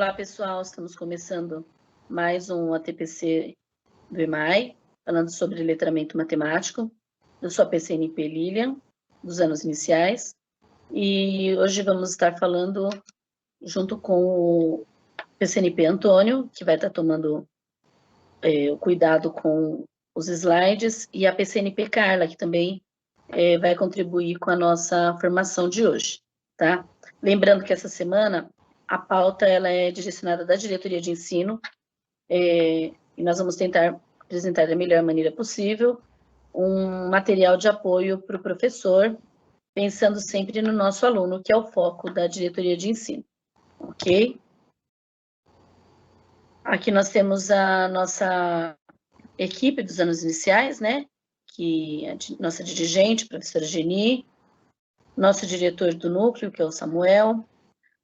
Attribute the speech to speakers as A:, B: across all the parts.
A: Olá, pessoal, estamos começando mais um ATPC do EMAI, falando sobre letramento matemático. Eu sou a PCNP Lilian, dos anos iniciais, e hoje vamos estar falando junto com o PCNP Antônio, que vai estar tomando o cuidado com os slides, e a PCNP Carla, que também vai contribuir com a nossa formação de hoje, tá? Lembrando que essa semana a pauta ela é direcionada da diretoria de ensino, e nós vamos tentar apresentar da melhor maneira possível um material de apoio para o professor, pensando sempre no nosso aluno, que é o foco da diretoria de ensino, ok? Aqui nós temos a nossa equipe dos anos iniciais, né? Que é a nossa dirigente, professora Geni, nosso diretor do núcleo, que é o Samuel,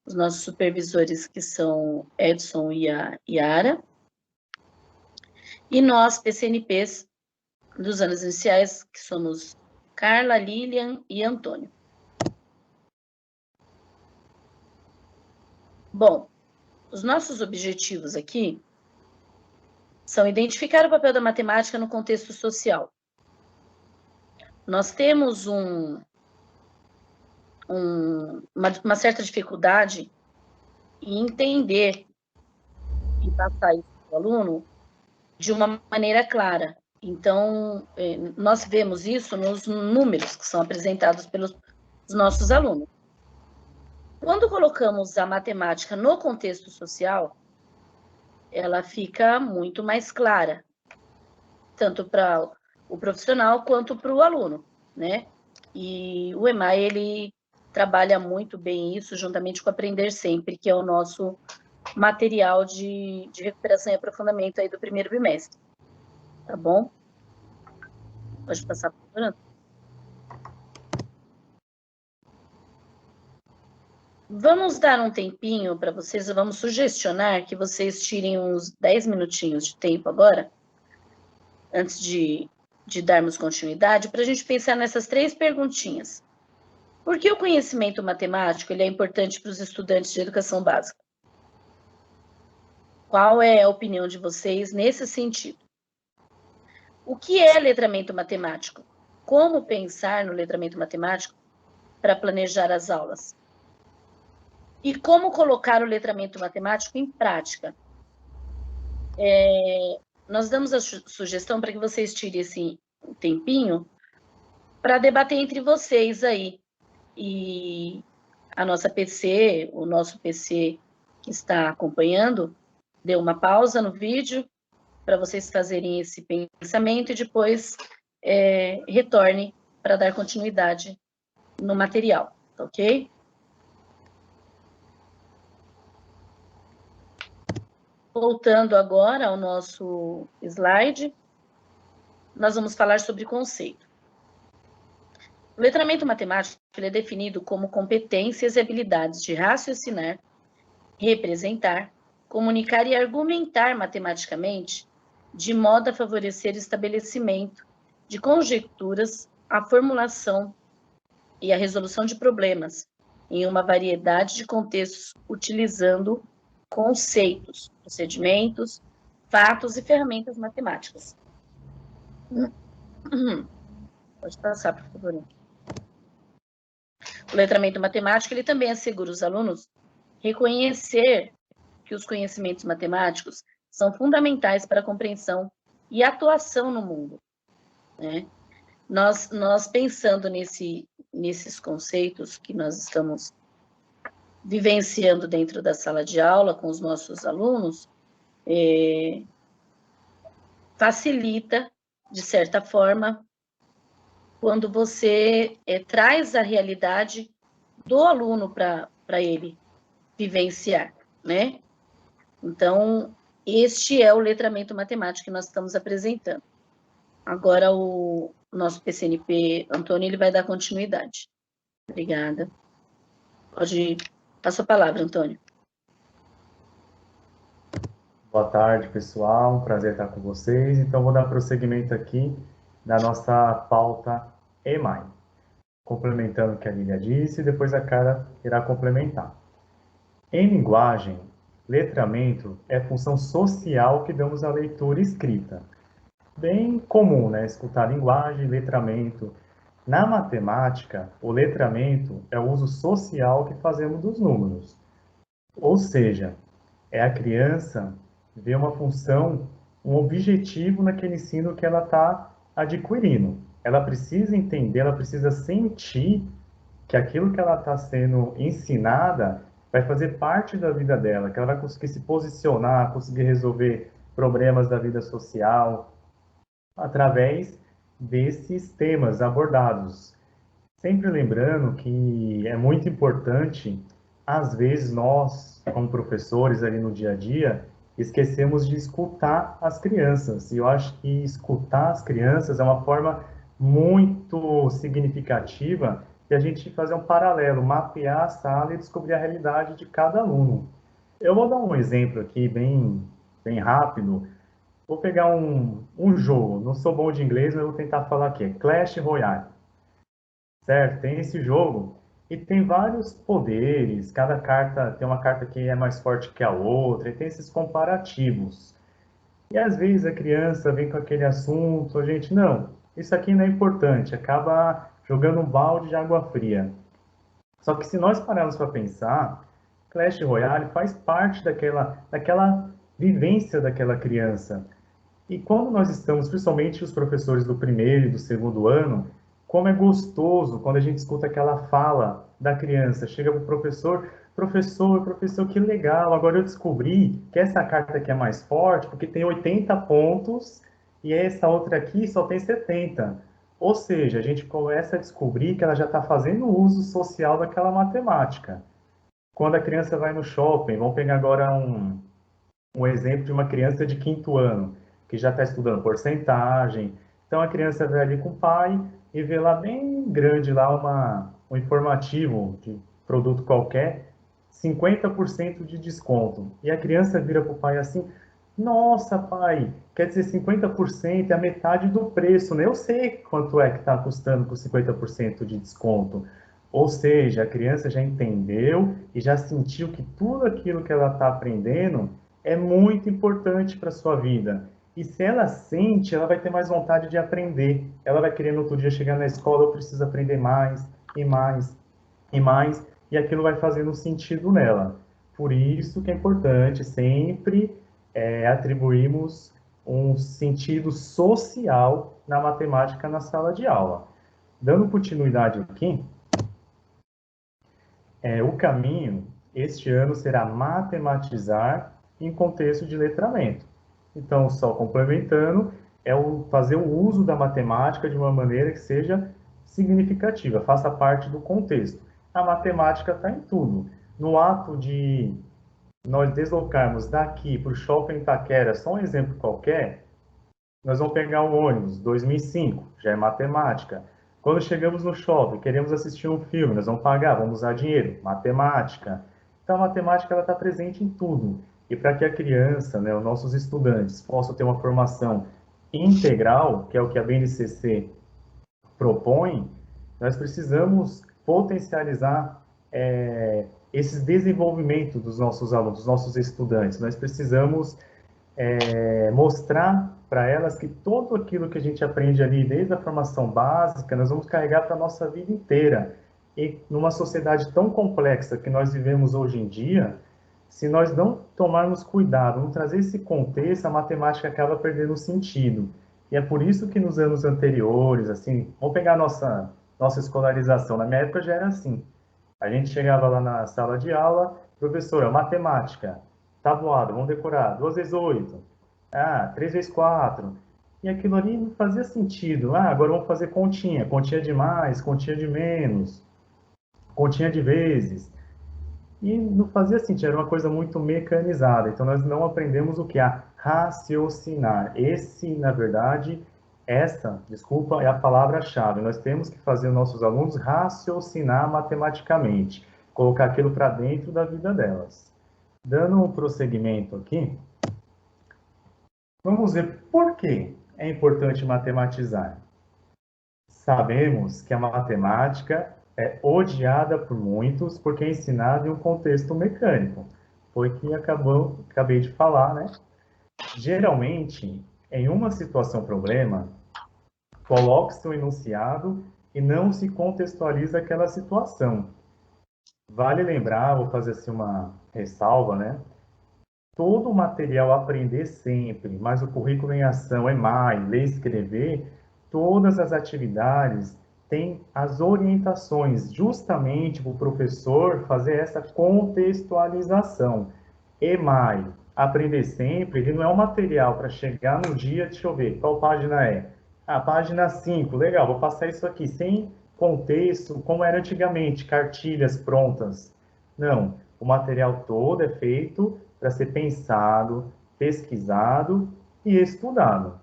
A: os nossos supervisores, que são Edson e a Yara, e nós, PCNPs, dos anos iniciais, que somos Carla, Lilian e Antônio. Bom, os nossos objetivos aqui são identificar o papel da matemática no contexto social. Nós temos uma certa dificuldade em entender e passar isso para o aluno de uma maneira clara. Então, nós vemos isso nos números que são apresentados pelos nossos alunos. Quando colocamos a matemática no contexto social, ela fica muito mais clara, tanto para o profissional quanto para o aluno, né? E o EMAI, ele trabalha muito bem isso, juntamente com o Aprender Sempre, que é o nosso material de recuperação e aprofundamento aí do primeiro bimestre. Tá bom? Pode passar por favor. Vamos dar um tempinho para vocês, vamos sugestionar que vocês tirem uns 10 minutinhos de tempo agora, antes de darmos continuidade, para a gente pensar nessas 3 perguntinhas. Por que o conhecimento matemático ele é importante para os estudantes de educação básica? Qual é a opinião de vocês nesse sentido? O que é letramento matemático? Como pensar no letramento matemático para planejar as aulas? E como colocar o letramento matemático em prática? Nós damos a sugestão para que vocês tirem esse tempinho para debater entre vocês aí. E a nossa PC, o nosso PC que está acompanhando, deu uma pausa no vídeo para vocês fazerem esse pensamento e depois retorne para dar continuidade no material, ok? Voltando agora ao nosso slide, nós vamos falar sobre conceito. O letramento matemático ele é definido como competências e habilidades de raciocinar, representar, comunicar e argumentar matematicamente, de modo a favorecer o estabelecimento de conjecturas, a formulação e a resolução de problemas em uma variedade de contextos, utilizando conceitos, procedimentos, fatos e ferramentas matemáticas. Pode passar, por favor. O letramento matemático ele também assegura os alunos reconhecer que os conhecimentos matemáticos são fundamentais para a compreensão e atuação no mundo, né? Nós pensando nesses conceitos que nós estamos vivenciando dentro da sala de aula com os nossos alunos, facilita, de certa forma, quando você traz a realidade do aluno para ele vivenciar, né? Então, este é o letramento matemático que nós estamos apresentando. Agora, o nosso PCNP, Antônio, ele vai dar continuidade. Obrigada. Pode passar a palavra, Antônio.
B: Boa tarde, pessoal. Prazer estar com vocês. Então, vou dar prosseguimento aqui na nossa pauta EMAI, complementando o que a Lilia disse, e depois a Cara irá complementar. Em linguagem, letramento é função social que damos à leitura escrita. Bem comum, né? Escutar a linguagem, letramento. Na matemática, o letramento é o uso social que fazemos dos números. Ou seja, é a criança ver uma função, um objetivo naquele ensino que ela está adquirindo. Ela precisa entender, ela precisa sentir que aquilo que ela está sendo ensinada vai fazer parte da vida dela, que ela vai conseguir se posicionar, conseguir resolver problemas da vida social através desses temas abordados. Sempre lembrando que é muito importante, às vezes nós, como professores ali no dia a dia, esquecemos de escutar as crianças. E eu acho que escutar as crianças é uma forma muito significativa de a gente fazer um paralelo, mapear a sala e descobrir a realidade de cada aluno. Eu vou dar um exemplo aqui bem rápido. Vou pegar um jogo, não sou bom de inglês, mas vou tentar falar aqui, é Clash Royale, certo? Tem esse jogo e tem vários poderes, cada carta tem uma carta que é mais forte que a outra, e tem esses comparativos. E às vezes a criança vem com aquele assunto, a gente, não, isso aqui não é importante, acaba jogando um balde de água fria. Só que se nós pararmos para pensar, Clash Royale faz parte daquela vivência daquela criança. E quando nós estamos, principalmente os professores do primeiro e do segundo ano, como é gostoso quando a gente escuta aquela fala da criança. Chega para o professor, professor, que legal, agora eu descobri que essa carta aqui é mais forte porque tem 80 pontos e essa outra aqui só tem 70. Ou seja, a gente começa a descobrir que ela já está fazendo uso social daquela matemática. Quando a criança vai no shopping, vamos pegar agora um exemplo de uma criança de quinto ano, que já está estudando porcentagem. Então, a criança vai ali com o pai e vê lá bem grande lá um informativo de produto qualquer, 50% de desconto. E a criança vira para o pai assim, nossa, pai, quer dizer 50% é a metade do preço, né? Eu sei quanto é que está custando com 50% de desconto. Ou seja, a criança já entendeu e já sentiu que tudo aquilo que ela está aprendendo é muito importante para a sua vida. E se ela sente, ela vai ter mais vontade de aprender. Ela vai querer no outro dia chegar na escola, eu preciso aprender mais e mais e mais, e aquilo vai fazendo sentido nela. Por isso que é importante sempre atribuirmos um sentido social na matemática na sala de aula. Dando continuidade aqui, o caminho este ano será matematizar em contexto de letramento. Então, só complementando, fazer o uso da matemática de uma maneira que seja significativa, faça parte do contexto. A matemática está em tudo. No ato de nós deslocarmos daqui para o Shopping Itaquera, só um exemplo qualquer, nós vamos pegar o ônibus 2005, já é matemática. Quando chegamos no shopping, queremos assistir um filme, nós vamos pagar, vamos usar dinheiro, matemática. Então, a matemática está presente em tudo. E para que a criança, né, os nossos estudantes, possam ter uma formação integral, que é o que a BNCC propõe, nós precisamos potencializar esses desenvolvimentos dos nossos alunos, dos nossos estudantes. Nós precisamos mostrar para elas que tudo aquilo que a gente aprende ali, desde a formação básica, nós vamos carregar para a nossa vida inteira. E numa sociedade tão complexa que nós vivemos hoje em dia, se nós não tomarmos cuidado, não trazer esse contexto, a matemática acaba perdendo sentido. E é por isso que nos anos anteriores, assim, vamos pegar a nossa escolarização. Na minha época já era assim. A gente chegava lá na sala de aula, professora, matemática, tabuado, vamos decorar, 2 vezes 8, 3 vezes 4. E aquilo ali não fazia sentido. Agora vamos fazer continha, continha de mais, continha de menos, continha de vezes. E não fazia sentido, era uma coisa muito mecanizada. Então nós não aprendemos o que? A raciocinar. Na verdade, desculpa, é a palavra-chave. Nós temos que fazer os nossos alunos raciocinar matematicamente, colocar aquilo para dentro da vida delas. Dando um prosseguimento aqui, vamos ver por que é importante matematizar. Sabemos que a matemática é odiada por muitos porque é ensinada em um contexto mecânico. foi que acabei de falar, né? Geralmente, em uma situação problema, coloca-se um enunciado e não se contextualiza aquela situação. Vale lembrar, vou fazer assim uma ressalva, né? Todo o material aprender sempre, mas o currículo em ação, EMAI, ler e escrever, todas as atividades têm as orientações justamente para o professor fazer essa contextualização. EMAI, aprender sempre, ele não é um material para chegar no dia, deixa eu ver, qual página é? Ah, página 5, legal, vou passar isso aqui, sem contexto, como era antigamente, cartilhas prontas. Não, o material todo é feito para ser pensado, pesquisado e estudado.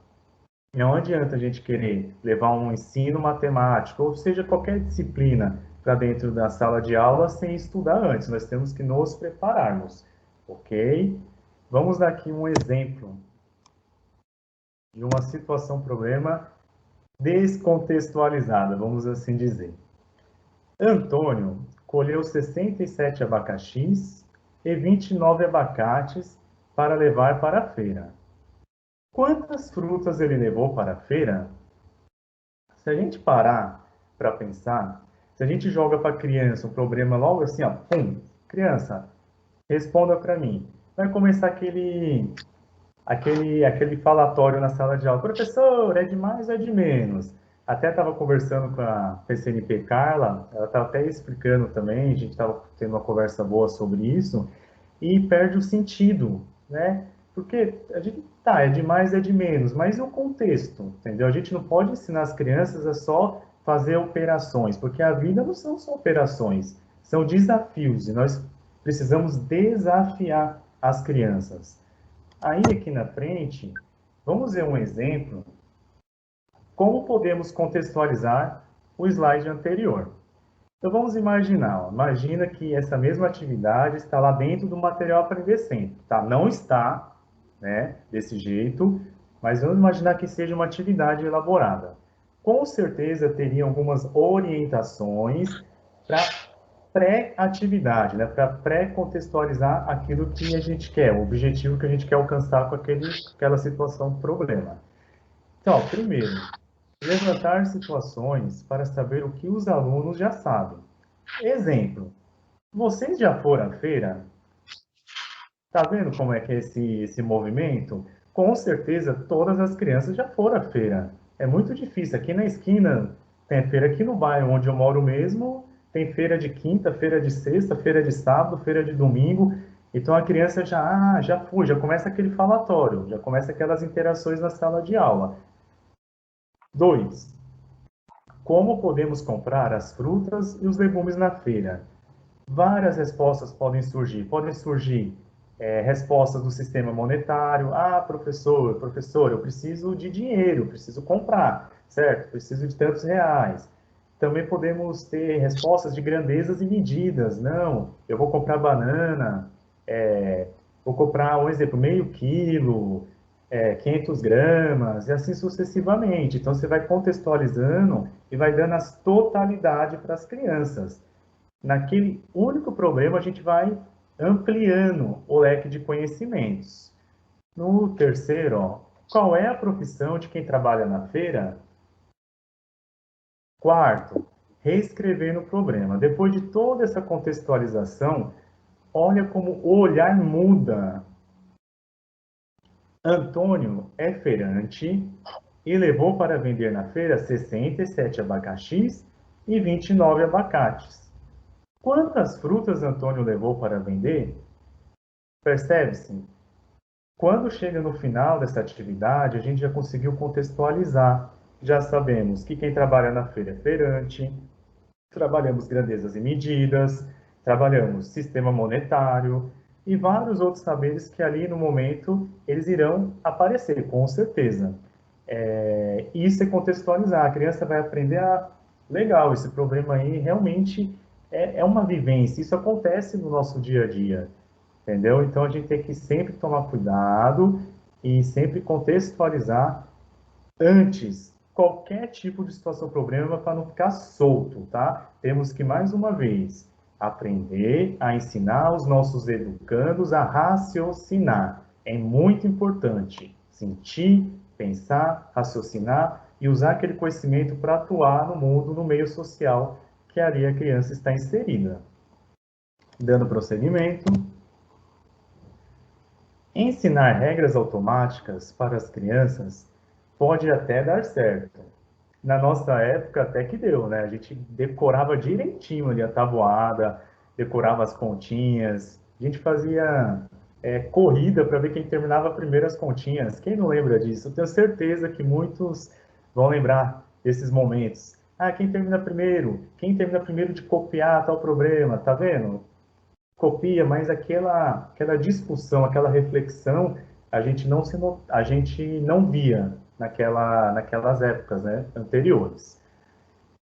B: Não adianta a gente querer levar um ensino matemático, ou seja, qualquer disciplina, para dentro da sala de aula sem estudar antes. Nós temos que nos prepararmos, ok? Vamos dar aqui um exemplo de uma situação problema descontextualizada, vamos assim dizer. Antônio colheu 67 abacaxis e 29 abacates para levar para a feira. Quantas frutas ele levou para a feira? Se a gente parar para pensar, se a gente joga para a criança um problema logo assim, ó, pum, criança, responda para mim. Vai começar aquele falatório na sala de aula. Professor, é de mais ou é de menos? Até estava conversando com a PCNP Carla, ela estava até explicando também, a gente estava tendo uma conversa boa sobre isso, e perde o sentido, né? Porque a gente, tá, é de mais, é de menos, mas e o contexto, entendeu? A gente não pode ensinar as crianças a só fazer operações, porque a vida não são só operações, são desafios, e nós precisamos desafiar as crianças. Aí, aqui na frente, vamos ver um exemplo, como podemos contextualizar o slide anterior. Então, vamos imaginar, ó, imagina que essa mesma atividade está lá dentro do material Aprender Sempre, tá? Não está, né, desse jeito, mas vamos imaginar que seja uma atividade elaborada. Com certeza, teria algumas orientações para pré-atividade, né, para pré-contextualizar aquilo que a gente quer, o objetivo que a gente quer alcançar com aquela situação, problema. Então, ó, primeiro, levantar situações para saber o que os alunos já sabem. Exemplo, vocês já foram à feira? Tá vendo como é que é esse movimento? Com certeza, todas as crianças já foram à feira. É muito difícil. Aqui na esquina tem feira, aqui no bairro onde eu moro mesmo, tem feira de quinta, feira de sexta, feira de sábado, feira de domingo. Então a criança já fui, já começa aquele falatório, já começa aquelas interações na sala de aula. 2. Como podemos comprar as frutas e os legumes na feira? Várias respostas podem surgir. Podem surgir respostas do sistema monetário. Ah, professor, eu preciso de dinheiro, preciso comprar, certo? Preciso de tantos reais. Também podemos ter respostas de grandezas e medidas. Não, eu vou comprar banana, vou comprar, um exemplo, meio quilo, 500 gramas, e assim sucessivamente. Então, você vai contextualizando e vai dando as totalidades para as crianças. Naquele único problema, a gente vai ampliando o leque de conhecimentos. No terceiro, ó, qual é a profissão de quem trabalha na feira? Quarto, reescrever no problema. Depois de toda essa contextualização, olha como o olhar muda. Antônio é feirante e levou para vender na feira 67 abacaxis e 29 abacates. Quantas frutas Antônio levou para vender? Percebe-se? Quando chega no final dessa atividade, a gente já conseguiu contextualizar. Já sabemos que quem trabalha na feira é feirante, trabalhamos grandezas e medidas, trabalhamos sistema monetário e vários outros saberes que ali no momento eles irão aparecer, com certeza. Isso é contextualizar. A criança vai aprender legal, esse problema aí realmente é uma vivência. Isso acontece no nosso dia a dia, entendeu? Então a gente tem que sempre tomar cuidado e sempre contextualizar antes qualquer tipo de situação problema para não ficar solto, tá? Temos que, mais uma vez, Aprender a ensinar os nossos educandos a raciocinar. É muito importante sentir, pensar, raciocinar e usar aquele conhecimento para atuar no mundo, no meio social que ali a criança está inserida. Dando prosseguimento. Ensinar regras automáticas para as crianças pode até dar certo. Na nossa época até que deu, né? A gente decorava direitinho ali a tabuada, decorava as continhas, a gente fazia corrida para ver quem terminava primeiro as continhas. Quem não lembra disso? Eu tenho certeza que muitos vão lembrar desses momentos. Ah, quem termina primeiro de copiar tal problema, tá vendo? Copia, mas aquela discussão, aquela reflexão, a gente não via naquelas épocas, né, anteriores.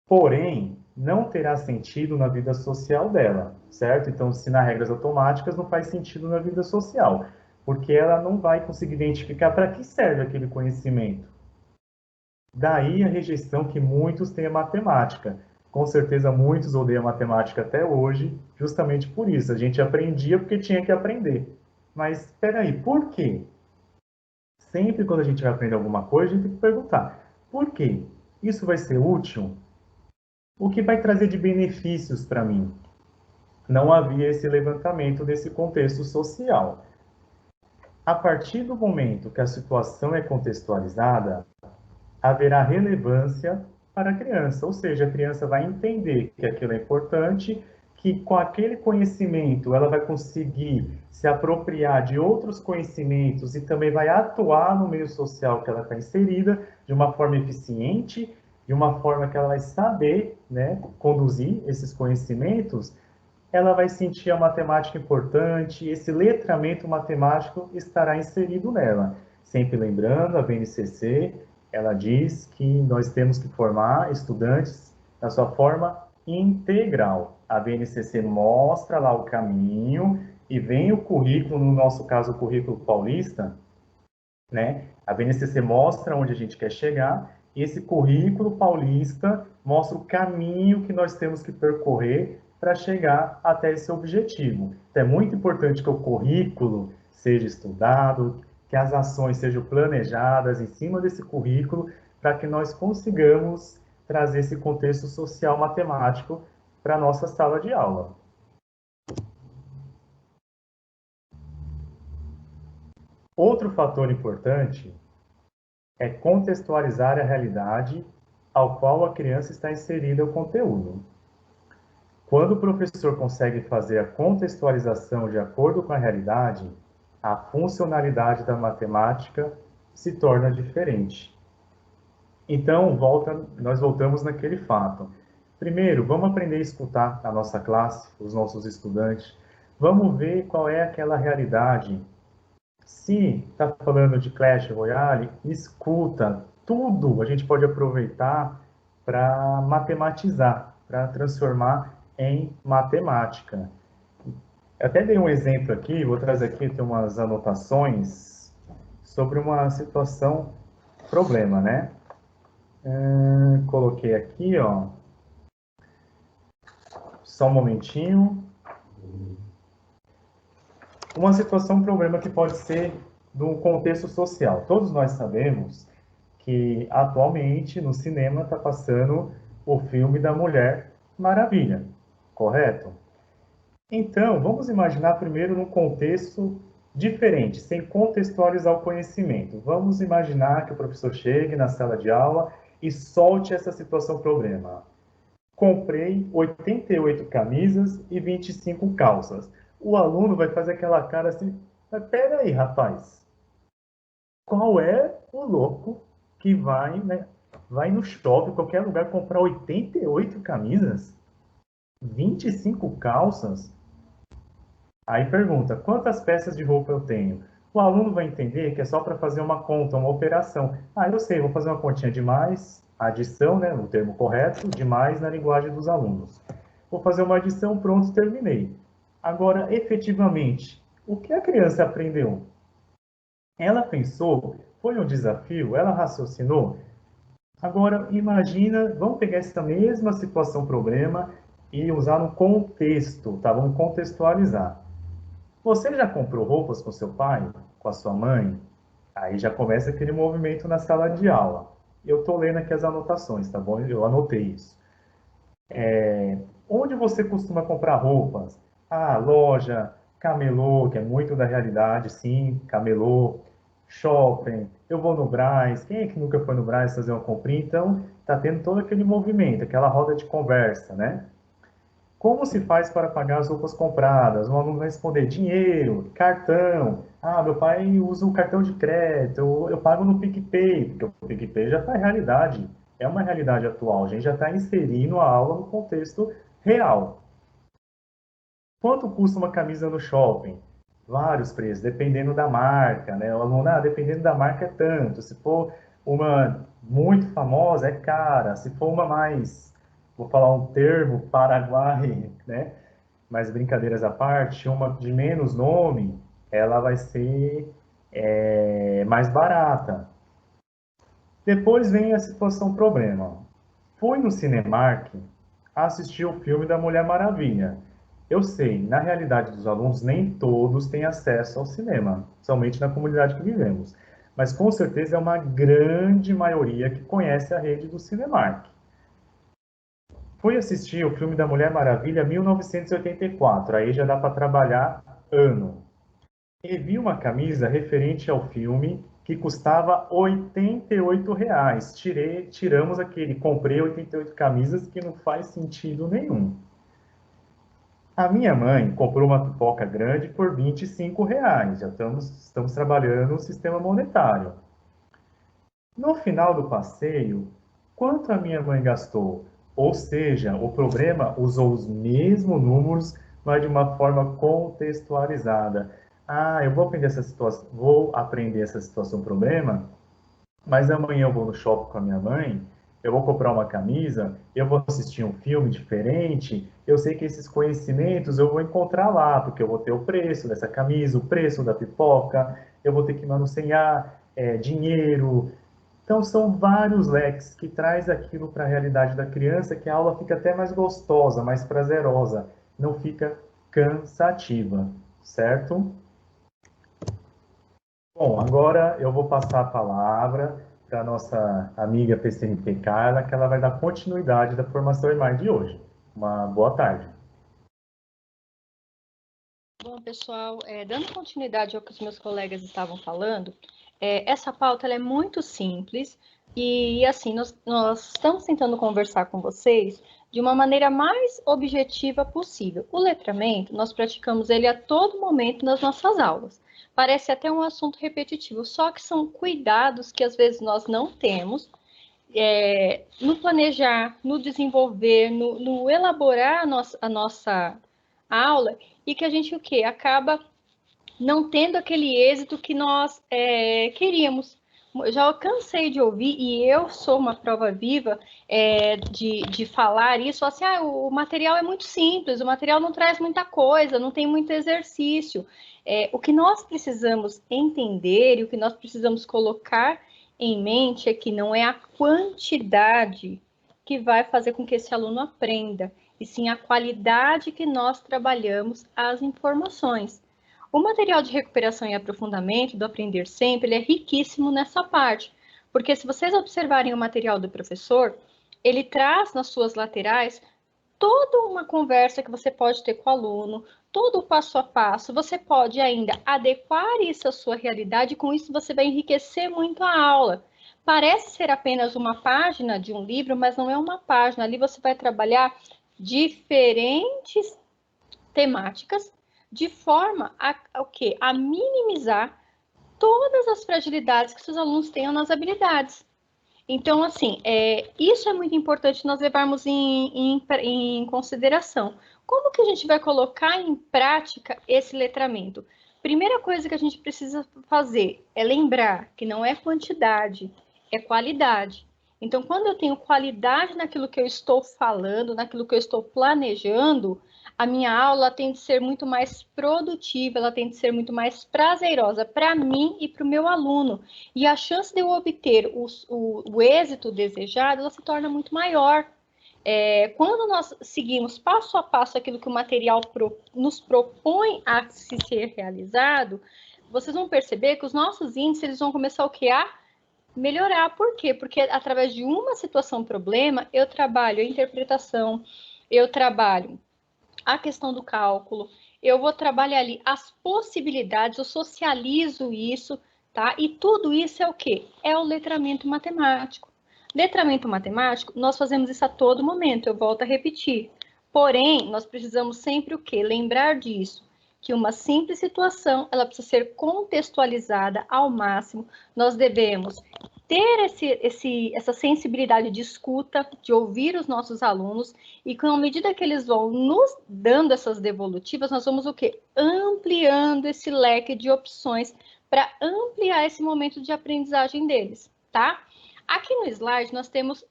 B: Porém, não terá sentido na vida social dela, certo? Então, ensinar regras automáticas não faz sentido na vida social, porque ela não vai conseguir identificar para que serve aquele conhecimento. Daí a rejeição que muitos têm à matemática. Com certeza muitos odeiam matemática até hoje, justamente por isso. A gente aprendia porque tinha que aprender. Mas espera aí, por quê? Sempre quando a gente vai aprender alguma coisa, a gente tem que perguntar: por quê? Isso vai ser útil? O que vai trazer de benefícios para mim? Não havia esse levantamento desse contexto social. A partir do momento que a situação é contextualizada, haverá relevância para a criança, ou seja, a criança vai entender que aquilo é importante, que com aquele conhecimento ela vai conseguir se apropriar de outros conhecimentos e também vai atuar no meio social que ela está inserida de uma forma eficiente, de uma forma que ela vai saber, né, conduzir esses conhecimentos. Ela vai sentir a matemática importante, esse letramento matemático estará inserido nela. Sempre lembrando, a BNCC, ela diz que nós temos que formar estudantes na sua forma integral. A BNCC mostra lá o caminho e vem o currículo, no nosso caso o currículo paulista, né? A BNCC mostra onde a gente quer chegar e esse currículo paulista mostra o caminho que nós temos que percorrer para chegar até esse objetivo. Então, é muito importante que o currículo seja estudado, que as ações sejam planejadas em cima desse currículo, para que nós consigamos trazer esse contexto social matemático para a nossa sala de aula. Outro fator importante é contextualizar a realidade ao qual a criança está inserida o conteúdo. Quando o professor consegue fazer a contextualização de acordo com a realidade, a funcionalidade da matemática se torna diferente. Então, nós voltamos naquele fato. Primeiro, vamos aprender a escutar a nossa classe, os nossos estudantes. Vamos ver qual é aquela realidade. Se está falando de Clash Royale, escuta. Tudo a gente pode aproveitar para matematizar, para transformar em matemática. Eu até dei um exemplo aqui, vou trazer aqui, tem umas anotações sobre uma situação, problema, né? Coloquei aqui, ó. Só um momentinho. Uma situação, problema que pode ser do contexto social. Todos nós sabemos que atualmente no cinema está passando o filme da Mulher Maravilha, correto? Então, vamos imaginar primeiro num contexto diferente, sem contextualizar o conhecimento. Vamos imaginar que o professor chegue na sala de aula e solte essa situação problema. Comprei 88 camisas e 25 calças. O aluno vai fazer aquela cara assim, mas peraí, rapaz, qual é o louco que vai, né, vai no shopping, qualquer lugar, comprar 88 camisas, 25 calças? Aí pergunta, quantas peças de roupa eu tenho? O aluno vai entender que é só para fazer uma conta, uma operação. Ah, eu sei, vou fazer uma continha de mais, adição, né, no termo correto, de mais na linguagem dos alunos. Vou fazer uma adição, pronto, terminei. Agora, efetivamente, o que a criança aprendeu? Ela pensou, foi um desafio, ela raciocinou. Agora, imagina, vamos pegar essa mesma situação, problema, e usar no contexto, tá? Vamos contextualizar. Você já comprou roupas com seu pai, com a sua mãe? Aí já começa aquele movimento na sala de aula. Eu estou lendo aqui as anotações, tá bom? Eu anotei isso. Onde você costuma comprar roupas? Ah, loja, camelô, que é muito da realidade, sim, camelô, shopping, eu vou no Brás, quem é que nunca foi no Brás fazer uma comprinha? Então, tá tendo todo aquele movimento, aquela roda de conversa, né? Como se faz para pagar as roupas compradas? O aluno vai responder dinheiro, cartão. Ah, meu pai usa o cartão de crédito, eu pago no PicPay, porque o PicPay já está em realidade, é uma realidade atual, a gente já está inserindo a aula no contexto real. Quanto custa uma camisa no shopping? Vários preços, dependendo da marca, né? O aluno, dependendo da marca é tanto. Se for uma muito famosa, é cara. Se for uma mais, vou falar um termo, Paraguai, né? Mas brincadeiras à parte, uma de menos nome, ela vai ser mais barata. Depois vem a situação problema. Fui no Cinemark assistir o filme da Mulher Maravilha. Eu sei, na realidade dos alunos, nem todos têm acesso ao cinema, somente na comunidade que vivemos. Mas com certeza é uma grande maioria que conhece a rede do Cinemark. Fui assistir o filme da Mulher Maravilha 1984, aí já dá para trabalhar ano. E vi uma camisa referente ao filme que custava R$ 88. Tiramos aquele, comprei 88 camisas que não faz sentido nenhum. A minha mãe comprou uma pipoca grande por R$ 25. Já estamos trabalhando no sistema monetário. No final do passeio, quanto a minha mãe gastou? Ou seja, o problema usou os mesmos números, mas de uma forma contextualizada. Ah, eu vou aprender essa situação problema, mas amanhã eu vou no shopping com a minha mãe, eu vou comprar uma camisa, eu vou assistir um filme diferente, eu sei que esses conhecimentos eu vou encontrar lá, porque eu vou ter o preço dessa camisa, o preço da pipoca, eu vou ter que manusear dinheiro. Então, são vários leques que traz aquilo para a realidade da criança, que a aula fica até mais gostosa, mais prazerosa, não fica cansativa, certo? Bom, agora eu vou passar a palavra para a nossa amiga PCNP Carla, que ela vai dar continuidade da formação EMAI de hoje. Uma boa tarde.
C: Bom, pessoal, dando continuidade ao que os meus colegas estavam falando, essa pauta ela é muito simples e, assim, nós estamos tentando conversar com vocês de uma maneira mais objetiva possível. O letramento, nós praticamos ele a todo momento nas nossas aulas. Parece até um assunto repetitivo, só que são cuidados que às vezes nós não temos no planejar, no desenvolver, no elaborar a nossa aula e que a gente o quê? Acaba não tendo aquele êxito que nós queríamos. Eu já cansei de ouvir, e eu sou uma prova viva de falar isso, assim, o material é muito simples, o material não traz muita coisa, não tem muito exercício. O que nós precisamos entender e o que nós precisamos colocar em mente é que não é a quantidade que vai fazer com que esse aluno aprenda, e sim a qualidade que nós trabalhamos as informações. O material de recuperação e aprofundamento do Aprender Sempre, ele é riquíssimo nessa parte, porque se vocês observarem o material do professor, ele traz nas suas laterais toda uma conversa que você pode ter com o aluno, todo o passo a passo, você pode ainda adequar isso à sua realidade, e com isso você vai enriquecer muito a aula. Parece ser apenas uma página de um livro, mas não é uma página, ali você vai trabalhar diferentes temáticas de forma a minimizar todas as fragilidades que seus alunos tenham nas habilidades. Então, assim, isso é muito importante nós levarmos em consideração. Como que a gente vai colocar em prática esse letramento? Primeira coisa que a gente precisa fazer é lembrar que não é quantidade, é qualidade. Então, quando eu tenho qualidade naquilo que eu estou falando, naquilo que eu estou planejando, a minha aula tem de ser muito mais produtiva, ela tem de ser muito mais prazerosa para mim e para o meu aluno. E a chance de eu obter o êxito desejado, ela se torna muito maior. Quando nós seguimos passo a passo aquilo que o material nos propõe a se ser realizado, vocês vão perceber que os nossos índices eles vão começar o quê? A melhorar. Por quê? Porque através de uma situação problema, eu trabalho a interpretação, eu trabalho a questão do cálculo, eu vou trabalhar ali as possibilidades, eu socializo isso, tá? E tudo isso é o quê? É o letramento matemático. Letramento matemático, nós fazemos isso a todo momento, eu volto a repetir. Porém, nós precisamos sempre o quê? Lembrar disso, que uma simples situação, ela precisa ser contextualizada ao máximo, nós devemos ter essa sensibilidade de escuta, de ouvir os nossos alunos, e com a medida que eles vão nos dando essas devolutivas, nós vamos o quê? Ampliando esse leque de opções para ampliar esse momento de aprendizagem deles, tá? Aqui no slide nós temos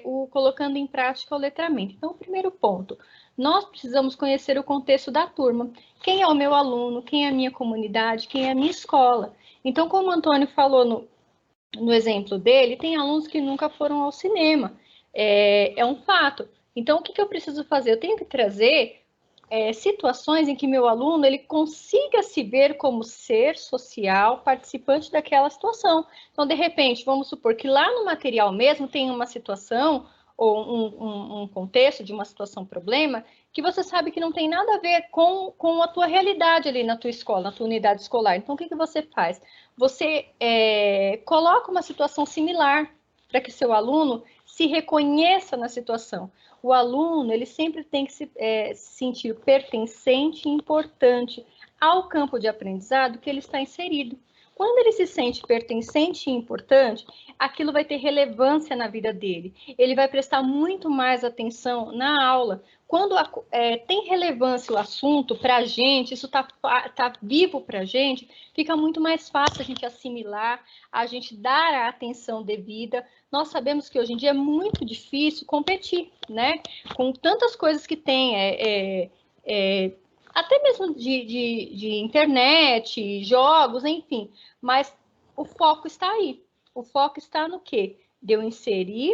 C: o colocando em prática o letramento. Então, o primeiro ponto, nós precisamos conhecer o contexto da turma. Quem é o meu aluno, quem é a minha comunidade, quem é a minha escola. Então, como o Antônio falou no exemplo dele, tem alunos que nunca foram ao cinema. É um fato. Então, o que eu preciso fazer? Eu tenho que trazer situações em que meu aluno ele consiga se ver como ser social, participante daquela situação. Então, de repente, vamos supor que lá no material mesmo tem uma situação ou um contexto de uma situação problema que você sabe que não tem nada a ver com a tua realidade ali na tua escola, na tua unidade escolar. Então, o que você faz? Você coloca uma situação similar para que seu aluno se reconheça na situação. O aluno, ele sempre tem que se sentir pertencente e importante ao campo de aprendizado que ele está inserido. Quando ele se sente pertencente e importante, aquilo vai ter relevância na vida dele. Ele vai prestar muito mais atenção na aula. Quando tem relevância o assunto para a gente, isso tá vivo para a gente, fica muito mais fácil a gente assimilar, a gente dar a atenção devida. Nós sabemos que hoje em dia é muito difícil competir, né? Com tantas coisas que tem, até mesmo de internet, jogos, enfim. Mas o foco está aí. O foco está no quê? De eu inserir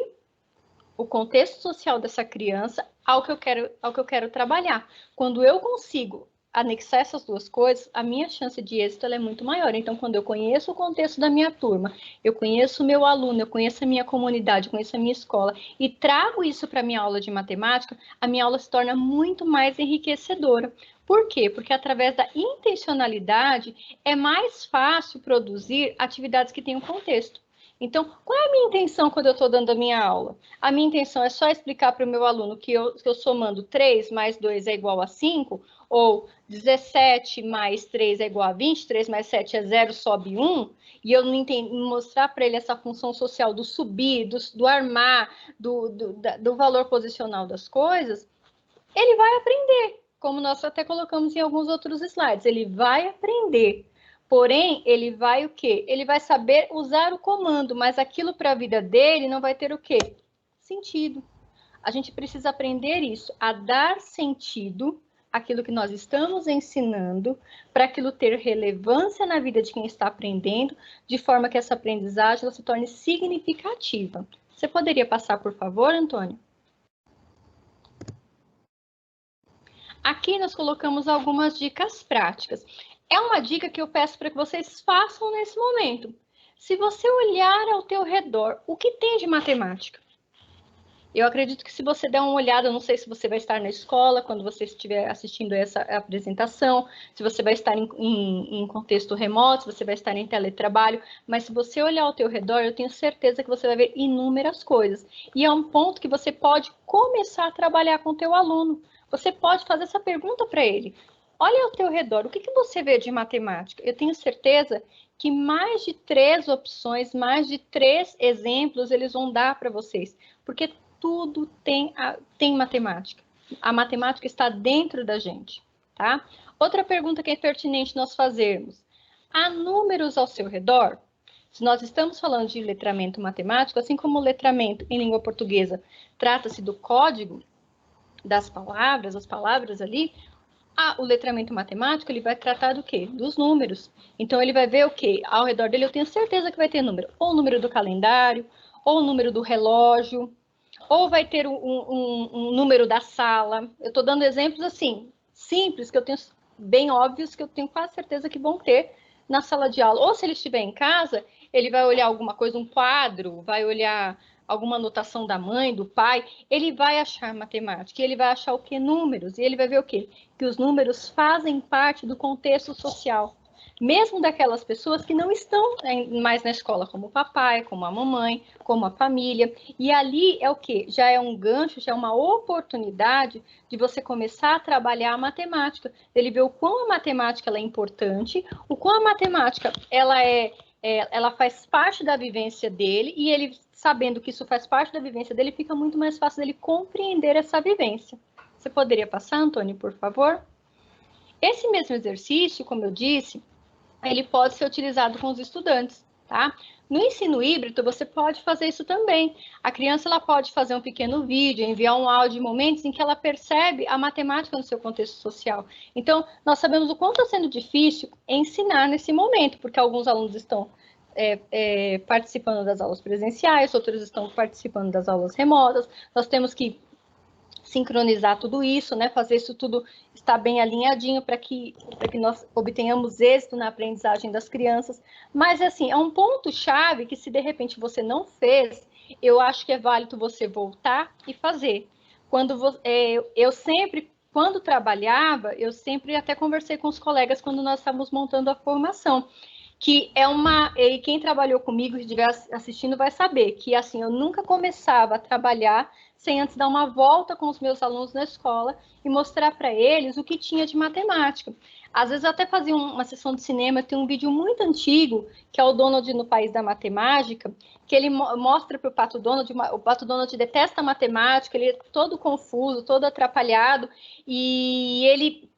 C: o contexto social dessa criança ao que eu quero trabalhar. Quando eu consigo anexar essas duas coisas, a minha chance de êxito é muito maior. Então, quando eu conheço o contexto da minha turma, eu conheço o meu aluno, eu conheço a minha comunidade, eu conheço a minha escola e trago isso para a minha aula de matemática, a minha aula se torna muito mais enriquecedora. Por quê? Porque através da intencionalidade é mais fácil produzir atividades que tenham contexto. Então, qual é a minha intenção quando eu estou dando a minha aula? A minha intenção é só explicar para o meu aluno que eu somando 3 mais 2 é igual a 5, ou 17 mais 3 é igual a 20, 3 mais 7 é 0, sobe 1, e eu não mostrar para ele essa função social do subir, do armar, do valor posicional das coisas, ele vai aprender, como nós até colocamos em alguns outros slides, ele vai aprender. Porém, ele vai o quê? Ele vai saber usar o comando, mas aquilo para a vida dele não vai ter o quê? Sentido. A gente precisa aprender isso, a dar sentido àquilo que nós estamos ensinando, para aquilo ter relevância na vida de quem está aprendendo, de forma que essa aprendizagem ela se torne significativa. Você poderia passar, por favor, Antônio? Aqui nós colocamos algumas dicas práticas. É uma dica que eu peço para que vocês façam nesse momento. Se você olhar ao teu redor, o que tem de matemática? Eu acredito que se você der uma olhada, não sei se você vai estar na escola, quando você estiver assistindo essa apresentação, se você vai estar em contexto remoto, se você vai estar em teletrabalho, mas se você olhar ao teu redor, eu tenho certeza que você vai ver inúmeras coisas. E é um ponto que você pode começar a trabalhar com o teu aluno. Você pode fazer essa pergunta para ele. Olha ao teu redor, o que você vê de matemática? Eu tenho certeza que mais de 3 opções, mais de 3 exemplos eles vão dar para vocês, porque tudo tem matemática. A matemática está dentro da gente, tá? Outra pergunta que é pertinente nós fazermos. Há números ao seu redor? Se nós estamos falando de letramento matemático, assim como o letramento em língua portuguesa trata-se do código das palavras, as palavras ali, o letramento matemático, ele vai tratar do quê? Dos números. Então, ele vai ver o quê? Ao redor dele, eu tenho certeza que vai ter número. Ou o número do calendário, ou o número do relógio, ou vai ter um número da sala. Eu estou dando exemplos assim, simples, que eu tenho bem óbvios, que eu tenho quase certeza que vão ter na sala de aula. Ou se ele estiver em casa, ele vai olhar alguma coisa, um quadro, vai olhar alguma anotação da mãe, do pai, ele vai achar matemática, e ele vai achar o quê? Números, e ele vai ver o quê? Que os números fazem parte do contexto social, mesmo daquelas pessoas que não estão mais na escola, como o papai, como a mamãe, como a família, e ali é o quê? Já é um gancho, já é uma oportunidade de você começar a trabalhar a matemática, ele vê o quão a matemática ela é importante, o quão a matemática ela faz parte da vivência dele, e ele, sabendo que isso faz parte da vivência dele, fica muito mais fácil dele compreender essa vivência. Você poderia passar, Antônio, por favor? Esse mesmo exercício, como eu disse, ele pode ser utilizado com os estudantes, tá? No ensino híbrido, você pode fazer isso também. A criança ela pode fazer um pequeno vídeo, enviar um áudio em momentos em que ela percebe a matemática no seu contexto social. Então, nós sabemos o quanto está sendo difícil ensinar nesse momento, porque alguns alunos estão participando das aulas presenciais, outros estão participando das aulas remotas. Nós temos que sincronizar tudo isso, né? Fazer isso tudo estar bem alinhadinho para que nós obtenhamos êxito na aprendizagem das crianças. Mas, assim, é um ponto-chave que, se de repente você não fez, eu acho que é válido você voltar e fazer. Quando trabalhava, eu sempre até conversei com os colegas quando nós estávamos montando a formação, e quem trabalhou comigo, se estiver assistindo, vai saber que, assim, eu nunca começava a trabalhar sem antes dar uma volta com os meus alunos na escola e mostrar para eles o que tinha de matemática. Às vezes eu até fazia uma sessão de cinema, tem um vídeo muito antigo, que é o Donald no País da Matemática, que ele mostra para o Pato Donald, o Pato Donald detesta a matemática, ele é todo confuso, todo atrapalhado, e ele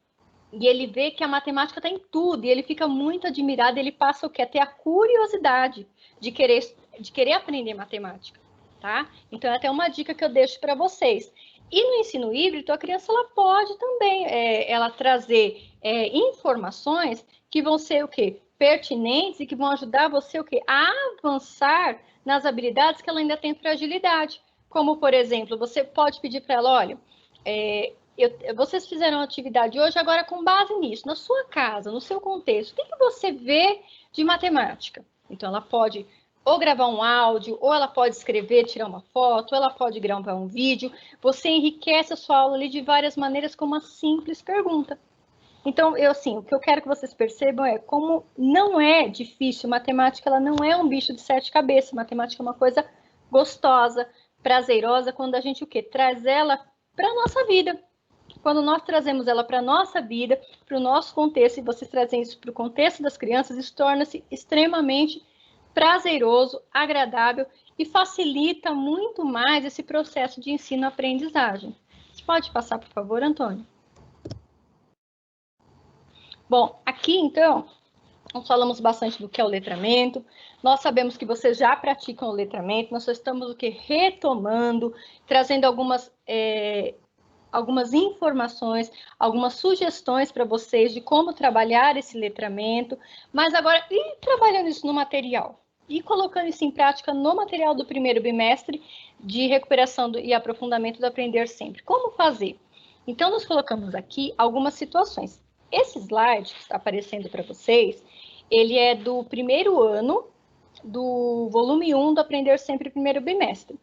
C: vê que a matemática está em tudo, e ele fica muito admirado, ele passa o quê? A ter a curiosidade de querer aprender matemática, tá? Então, é até uma dica que eu deixo para vocês. E no ensino híbrido, a criança ela pode também ela trazer informações que vão ser o quê? Pertinentes e que vão ajudar você o quê? A avançar nas habilidades que ela ainda tem fragilidade. Como, por exemplo, você pode pedir para ela, olha, vocês fizeram atividade hoje, agora com base nisso, na sua casa, no seu contexto, o que você vê de matemática? Então, ela pode ou gravar um áudio, ou ela pode escrever, tirar uma foto, ou ela pode gravar um vídeo. Você enriquece a sua aula ali de várias maneiras com uma simples pergunta. Então, o que eu quero que vocês percebam é como não é difícil, matemática ela não é um bicho de 7 cabeças, matemática é uma coisa gostosa, prazerosa, quando a gente traz ela para a nossa vida. Quando nós trazemos ela para a nossa vida, para o nosso contexto, e vocês trazem isso para o contexto das crianças, isso torna-se extremamente prazeroso, agradável e facilita muito mais esse processo de ensino-aprendizagem. Você pode passar, por favor, Antônio? Bom, aqui, então, nós falamos bastante do que é o letramento, nós sabemos que vocês já praticam o letramento, nós só estamos retomando, trazendo algumas informações, algumas sugestões para vocês de como trabalhar esse letramento, mas agora, e trabalhando isso no material? E colocando isso em prática no material do primeiro bimestre de recuperação e aprofundamento do Aprender Sempre. Como fazer? Então, nós colocamos aqui algumas situações. Esse slide que está aparecendo para vocês, ele é do primeiro ano do volume 1 do Aprender Sempre primeiro bimestre.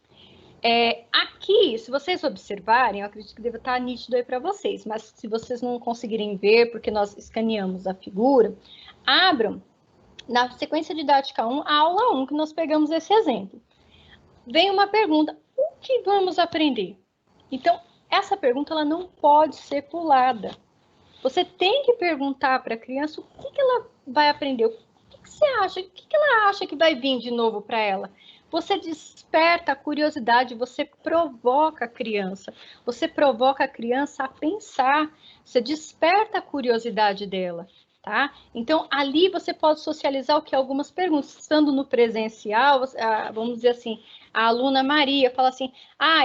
C: Aqui, se vocês observarem, eu acredito que deve estar nítido aí para vocês, mas se vocês não conseguirem ver, porque nós escaneamos a figura, abram na sequência didática 1, a aula 1, que nós pegamos esse exemplo. Vem uma pergunta, o que vamos aprender? Então, essa pergunta ela não pode ser pulada. Você tem que perguntar para a criança o que ela vai aprender, o que você acha, o que ela acha que vai vir de novo para ela. Você desperta a curiosidade, você provoca a criança a pensar, você desperta a curiosidade dela, tá? Então, ali você pode socializar o que? Algumas perguntas. Estando no presencial, vamos dizer assim, a aluna Maria fala assim,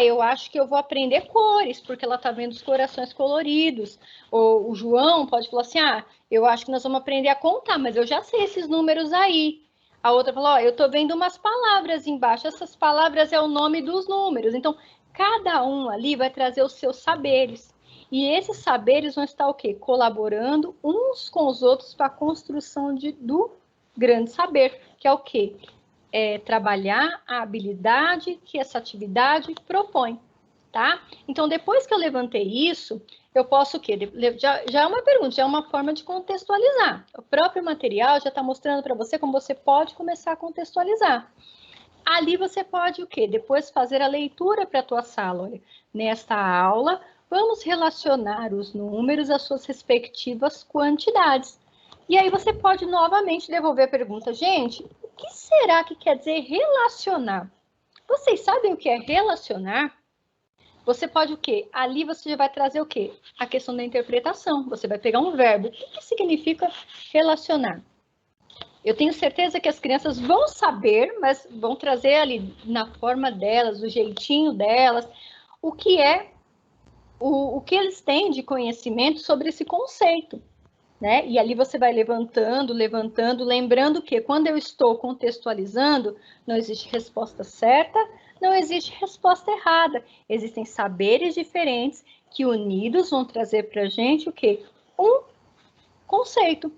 C: eu acho que eu vou aprender cores, porque ela está vendo os corações coloridos. Ou o João pode falar assim, eu acho que nós vamos aprender a contar, mas eu já sei esses números aí. A outra falou, eu estou vendo umas palavras embaixo, essas palavras é o nome dos números. Então, cada um ali vai trazer os seus saberes. E esses saberes vão estar o quê? Colaborando uns com os outros para a construção do grande saber, que é o quê? É trabalhar a habilidade que essa atividade propõe, tá? Então, depois que eu levantei isso, eu posso o quê? Já é uma pergunta, já é uma forma de contextualizar. O próprio material já está mostrando para você como você pode começar a contextualizar. Ali você pode o quê? Depois fazer a leitura para a tua sala. Olha, nesta aula, vamos relacionar os números às suas respectivas quantidades. E aí você pode novamente devolver a pergunta, gente, o que será que quer dizer relacionar? Vocês sabem o que é relacionar? Você pode o quê? Ali você já vai trazer o quê? A questão da interpretação. Você vai pegar um verbo. O que significa relacionar? Eu tenho certeza que as crianças vão saber, mas vão trazer ali na forma delas, do jeitinho delas, o que é, o que eles têm de conhecimento sobre esse conceito, né? E ali você vai levantando, lembrando que quando eu estou contextualizando, não existe resposta certa, não existe resposta errada. Existem saberes diferentes que unidos vão trazer para a gente o quê? Um conceito.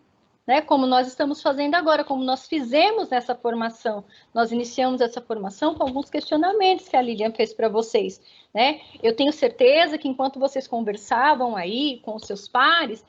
C: Né, como nós estamos fazendo agora, como nós fizemos nessa formação. Nós iniciamos essa formação com alguns questionamentos que a Lilian fez para vocês. Né? Eu tenho certeza que enquanto vocês conversavam aí com os seus pares,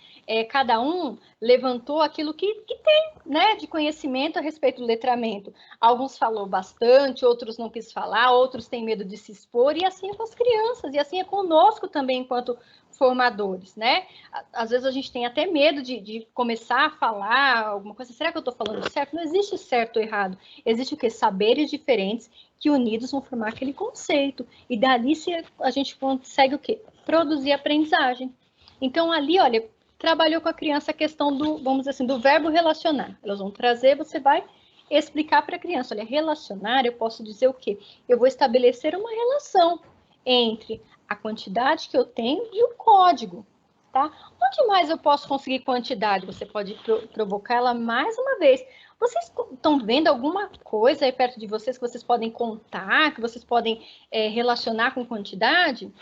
C: cada um levantou aquilo que tem, né, de conhecimento a respeito do letramento. Alguns falou bastante, outros não quis falar, outros têm medo de se expor, e assim é com as crianças, e assim é conosco também enquanto formadores, né? Às vezes a gente tem até medo de começar a falar alguma coisa. Será que eu estou falando certo? Não existe certo ou errado. Existe o quê? Saberes diferentes que unidos vão formar aquele conceito. E dali a gente consegue o quê? Produzir aprendizagem. Então ali, olha, trabalhou com a criança a questão do, vamos dizer assim, do verbo relacionar. Elas vão trazer, você vai explicar para a criança, olha, relacionar, eu posso dizer o quê? Eu vou estabelecer uma relação entre a quantidade que eu tenho e o código, tá? Onde mais eu posso conseguir quantidade? Você pode provocar ela mais uma vez. Vocês estão vendo alguma coisa aí perto de vocês que vocês podem contar, que vocês podem relacionar com quantidade?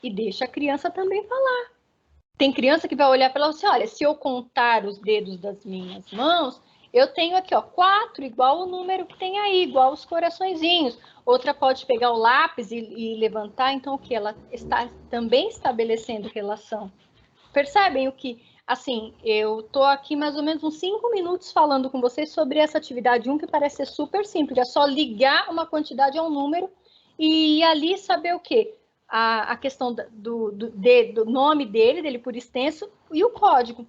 C: E deixa a criança também falar. Tem criança que vai olhar para ela e assim, olha, se eu contar os dedos das minhas mãos, eu tenho aqui, ó, 4, igual o número que tem aí, igual os coraçõezinhos. Outra pode pegar o lápis e levantar, então o que? Ela está também estabelecendo relação. Percebem o que? Assim, eu tô aqui mais ou menos uns 5 minutos falando com vocês sobre essa atividade 1, que parece ser super simples, é só ligar uma quantidade a um número e ali saber o quê? A questão do nome dele por extenso, e o código.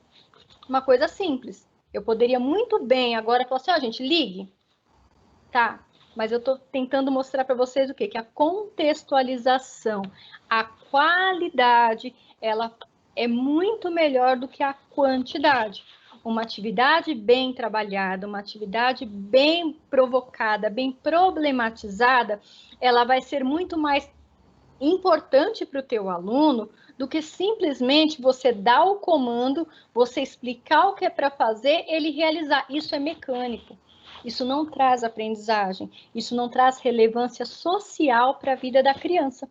C: Uma coisa simples. Eu poderia muito bem agora falar assim, ó, gente, ligue. Tá, mas eu estou tentando mostrar para vocês o quê? Que a contextualização, a qualidade, ela é muito melhor do que a quantidade. Uma atividade bem trabalhada, uma atividade bem provocada, bem problematizada, ela vai ser muito mais importante para o teu aluno do que simplesmente você dar o comando, você explicar o que é para fazer, ele realizar. Isso é mecânico. Isso não traz aprendizagem, isso não traz relevância social para a vida da criança.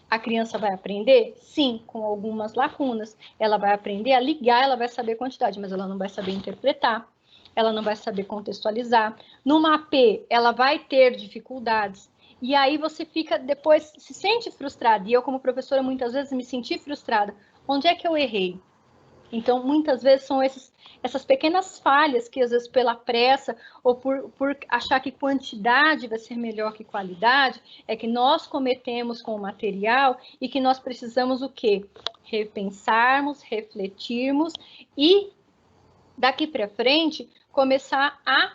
C: A criança vai aprender? Sim, com algumas lacunas. Ela vai aprender a ligar, ela vai saber quantidade, mas ela não vai saber interpretar, ela não vai saber contextualizar. Numa AP, ela vai ter dificuldades. E aí você fica, depois, se sente frustrada. E eu, como professora, muitas vezes me senti frustrada. Onde é que eu errei? Então, muitas vezes são essas pequenas falhas que, às vezes, pela pressa ou por achar que quantidade vai ser melhor que qualidade, é que nós cometemos com o material e que nós precisamos o quê? Repensarmos, refletirmos e, daqui para frente, começar a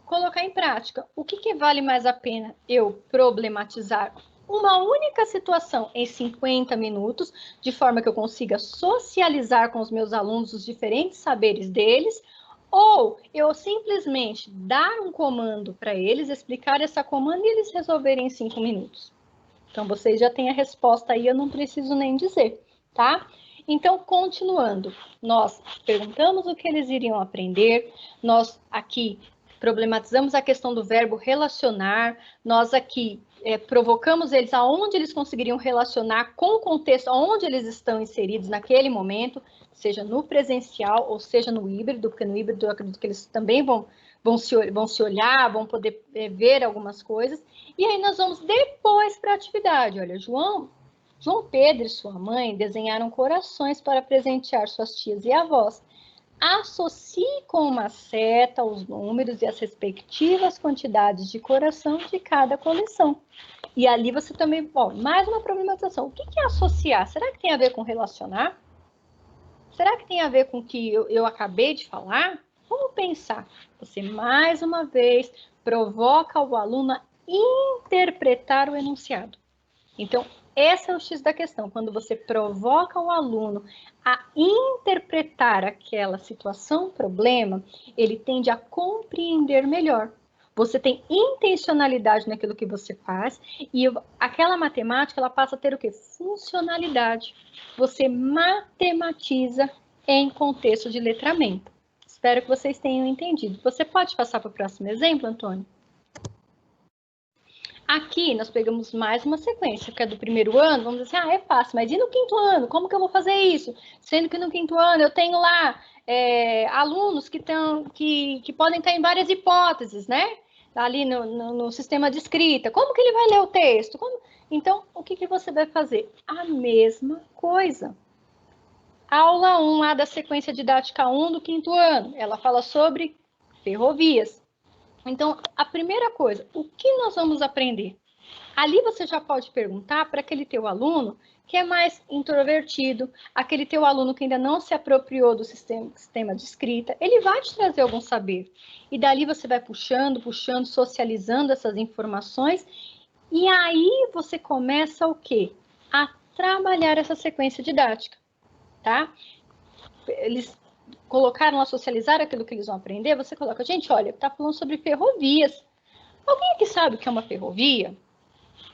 C: colocar em prática. O que vale mais a pena eu problematizar uma única situação em 50 minutos, de forma que eu consiga socializar com os meus alunos os diferentes saberes deles, ou eu simplesmente dar um comando para eles, explicar essa comando e eles resolverem em 5 minutos. Então, vocês já têm a resposta aí, eu não preciso nem dizer, tá? Então, continuando, nós perguntamos o que eles iriam aprender, nós aqui problematizamos a questão do verbo relacionar, nós aqui provocamos eles aonde eles conseguiriam relacionar com o contexto onde eles estão inseridos naquele momento, seja no presencial ou seja no híbrido, porque no híbrido eu acredito que eles também vão se olhar, vão poder ver algumas coisas, e aí nós vamos depois para a atividade. Olha, João Pedro e sua mãe desenharam corações para presentear suas tias e avós. Associe com uma seta os números e as respectivas quantidades de coração de cada coleção. E ali você também, mais uma problematização. O que é associar? Será que tem a ver com relacionar? Será que tem a ver com o que eu acabei de falar? Vamos pensar. Você, mais uma vez, provoca o aluno a interpretar o enunciado. Então, esse é o X da questão. Quando você provoca o aluno a interpretar aquela situação, problema, ele tende a compreender melhor. Você tem intencionalidade naquilo que você faz e aquela matemática, ela passa a ter o quê? Funcionalidade. Você matematiza em contexto de letramento. Espero que vocês tenham entendido. Você pode passar para o próximo exemplo, Antônio? Aqui nós pegamos mais uma sequência, que é do primeiro ano, vamos dizer assim, é fácil, mas e no quinto ano? Como que eu vou fazer isso? Sendo que no quinto ano eu tenho lá alunos que podem estar em várias hipóteses, né? Ali no sistema de escrita. Como que ele vai ler o texto? Então, o que você vai fazer? A mesma coisa. Aula 1 lá da sequência didática 1 do quinto ano, ela fala sobre ferrovias. Então, a primeira coisa, o que nós vamos aprender? Ali você já pode perguntar para aquele teu aluno que é mais introvertido, aquele teu aluno que ainda não se apropriou do sistema de escrita, ele vai te trazer algum saber. E dali você vai puxando, socializando essas informações, e aí você começa o quê? A trabalhar essa sequência didática, tá? Eles colocaram lá, socializar aquilo que eles vão aprender, você coloca, gente, olha, tá falando sobre ferrovias. Alguém aqui sabe o que é uma ferrovia?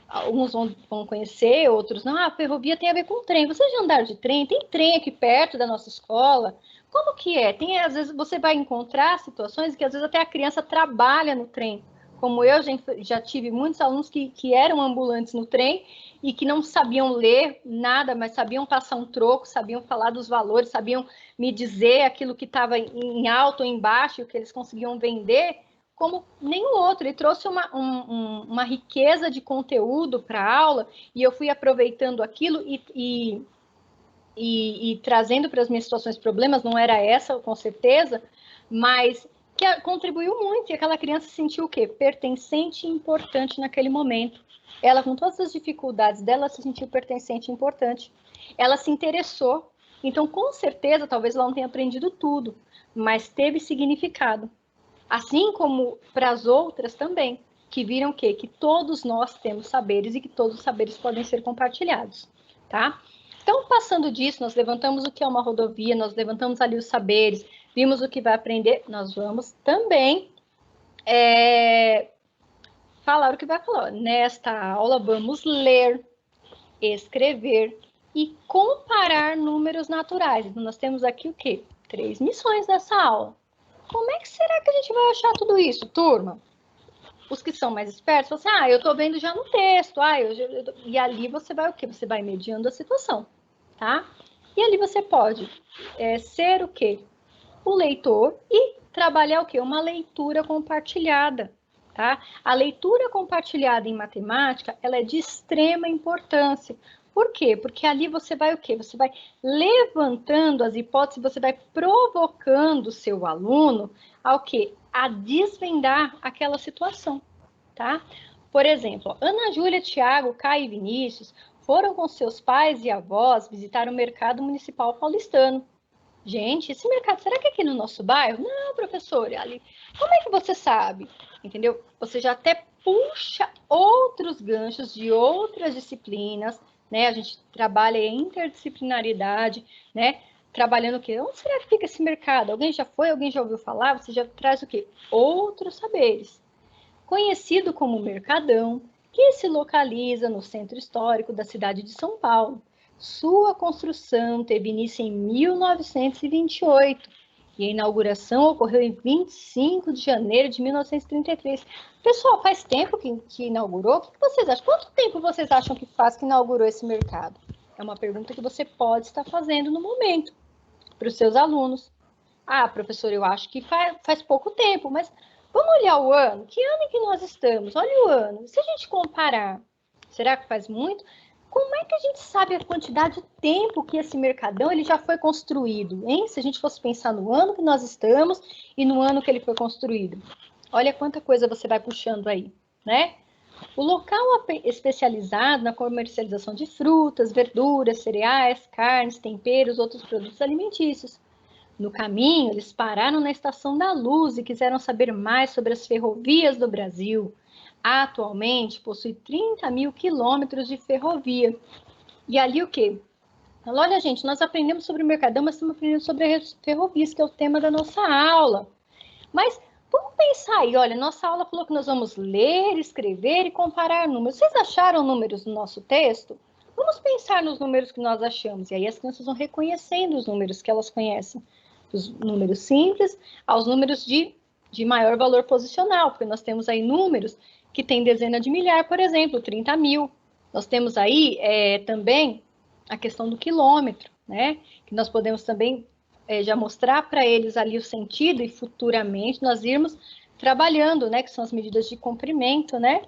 C: Alguns vão conhecer, outros não. A ferrovia tem a ver com trem. Vocês já andaram de trem? Tem trem aqui perto da nossa escola? Como que é? Às vezes você vai encontrar situações que às vezes até a criança trabalha no trem. Como eu já tive muitos alunos que eram ambulantes no trem e que não sabiam ler nada, mas sabiam passar um troco, sabiam falar dos valores, sabiam me dizer aquilo que estava em alto ou embaixo, o que eles conseguiam vender, como nenhum outro. Ele trouxe uma riqueza de conteúdo para a aula e eu fui aproveitando aquilo e trazendo para as minhas situações problemas, não era essa, com certeza, mas que contribuiu muito, e aquela criança sentiu o quê? Pertencente e importante naquele momento. Ela, com todas as dificuldades dela, se sentiu pertencente e importante. Ela se interessou. Então, com certeza, talvez ela não tenha aprendido tudo, mas teve significado. Assim como para as outras também, que viram o quê? Que todos nós temos saberes e que todos os saberes podem ser compartilhados, tá? Então, passando disso, nós levantamos o que é uma rodovia, nós levantamos ali os saberes, vimos o que vai aprender, nós vamos também falar o que vai falar. Nesta aula, vamos ler, escrever e comparar números naturais. Então, nós temos aqui o quê? 3 missões nessa aula. Como é que será que a gente vai achar tudo isso, turma? Os que são mais espertos, falam assim, eu estou vendo já no texto, e ali você vai o quê? Você vai mediando a situação, tá? E ali você pode ser o quê? O leitor e trabalhar o quê? Uma leitura compartilhada, tá? A leitura compartilhada em matemática, ela é de extrema importância. Por quê? Porque ali você vai o quê? Você vai levantando as hipóteses, você vai provocando o seu aluno ao quê? A desvendar aquela situação, tá? Por exemplo, Ana Júlia, Tiago, Caio e Vinícius foram com seus pais e avós visitar o mercado municipal paulistano. Gente, esse mercado, será que é aqui no nosso bairro? Não, professor, ali. Como é que você sabe? Entendeu? Você já até puxa outros ganchos de outras disciplinas, né? A gente trabalha a interdisciplinaridade, né? Trabalhando o quê? Onde será que fica esse mercado? Alguém já foi? Alguém já ouviu falar? Você já traz o quê? Outros saberes. Conhecido como Mercadão, que se localiza no centro histórico da cidade de São Paulo. Sua construção teve início em 1928 E a inauguração ocorreu em 25 de janeiro de 1933. Pessoal, faz tempo que inaugurou? O que vocês acham? Quanto tempo vocês acham que faz que inaugurou esse mercado? É uma pergunta que você pode estar fazendo no momento para os seus alunos. Ah, professor, eu acho que faz pouco tempo, mas vamos olhar o ano? Que ano em que nós estamos? Olha o ano. Se a gente comparar, será que faz muito? Como é que a gente sabe a quantidade de tempo que esse mercadão ele já foi construído, hein? Se a gente fosse pensar no ano que nós estamos e no ano que ele foi construído. Olha quanta coisa você vai puxando aí, né? O local especializado na comercialização de frutas, verduras, cereais, carnes, temperos, outros produtos alimentícios. No caminho, eles pararam na Estação da Luz e quiseram saber mais sobre as ferrovias do Brasil. Atualmente, possui 30 mil quilômetros de ferrovia. E ali o quê? Olha, gente, nós aprendemos sobre o Mercadão, mas estamos aprendendo sobre as ferrovias, que é o tema da nossa aula. Mas vamos pensar aí, olha, nossa aula falou que nós vamos ler, escrever e comparar números. Vocês acharam números no nosso texto? Vamos pensar nos números que nós achamos. E aí as crianças vão reconhecendo os números que elas conhecem. Dos números simples aos números de maior valor posicional, porque nós temos aí números que têm dezena de milhar, por exemplo, 30 mil. Nós temos aí também a questão do quilômetro, né? Que nós podemos também já mostrar para eles ali o sentido e futuramente nós irmos trabalhando, né? Que são as medidas de comprimento, né?